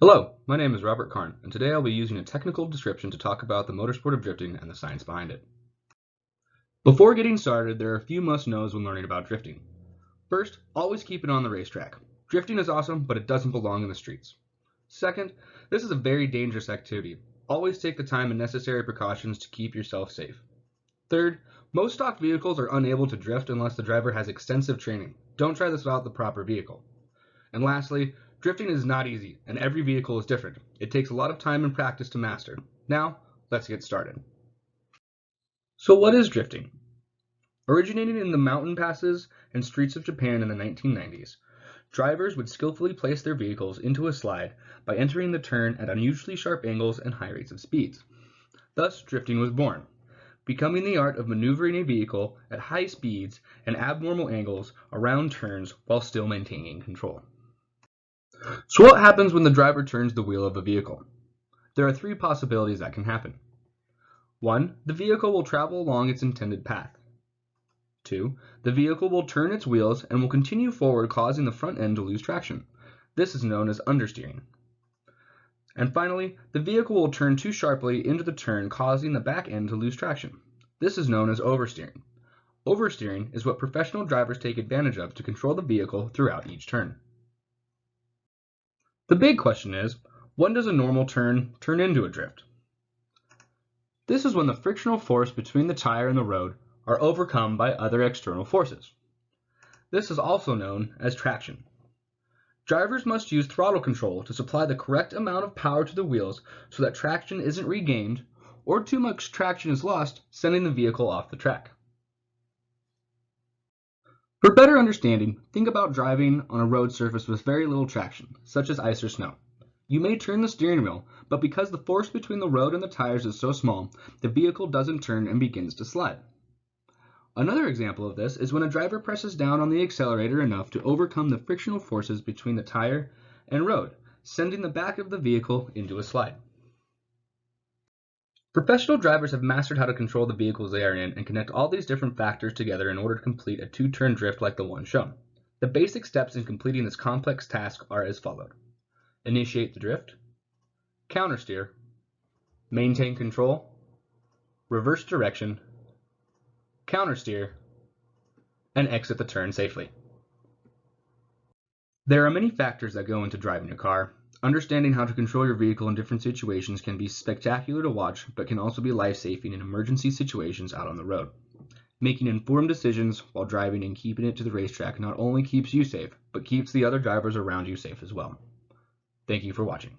Hello, my name is Robert Karn, and today I'll be using a technical description to talk about the motorsport of drifting and the science behind it. Before getting started, there are a few must-knows when learning about drifting. First, always keep it on the racetrack. Drifting is awesome, but it doesn't belong in the streets. Second, this is a very dangerous activity. Always take the time and necessary precautions to keep yourself safe. Third, most stock vehicles are unable to drift unless the driver has extensive training. Don't try this without the proper vehicle. And lastly, drifting is not easy, and every vehicle is different. It takes a lot of time and practice to master. Now, let's get started. So what is drifting? Originating in the mountain passes and streets of Japan in the 1990s, drivers would skillfully place their vehicles into a slide by entering the turn at unusually sharp angles and high rates of speeds. Thus, drifting was born, becoming the art of maneuvering a vehicle at high speeds and abnormal angles around turns while still maintaining control. So what happens when the driver turns the wheel of a vehicle? There are three possibilities that can happen. 1. The vehicle will travel along its intended path. 2. The vehicle will turn its wheels and will continue forward, causing the front end to lose traction. This is known as understeering. And finally, the vehicle will turn too sharply into the turn, causing the back end to lose traction. This is known as oversteering. Oversteering is what professional drivers take advantage of to control the vehicle throughout each turn. The big question is, when does a normal turn into a drift? This is when the frictional force between the tire and the road are overcome by other external forces. This is also known as traction. Drivers must use throttle control to supply the correct amount of power to the wheels so that traction isn't regained or too much traction is lost, sending the vehicle off the track. For better understanding, think about driving on a road surface with very little traction, such as ice or snow. You may turn the steering wheel, but because the force between the road and the tires is so small, the vehicle doesn't turn and begins to slide. Another example of this is when a driver presses down on the accelerator enough to overcome the frictional forces between the tire and road, sending the back of the vehicle into a slide. Professional drivers have mastered how to control the vehicles they are in and connect all these different factors together in order to complete a two-turn drift like the one shown. The basic steps in completing this complex task are as followed. Initiate the drift, countersteer, maintain control, reverse direction, countersteer, and exit the turn safely. There are many factors that go into driving a car. Understanding how to control your vehicle in different situations can be spectacular to watch, but can also be life-saving in emergency situations out on the road. Making informed decisions while driving and keeping it to the racetrack not only keeps you safe, but keeps the other drivers around you safe as well. Thank you for watching.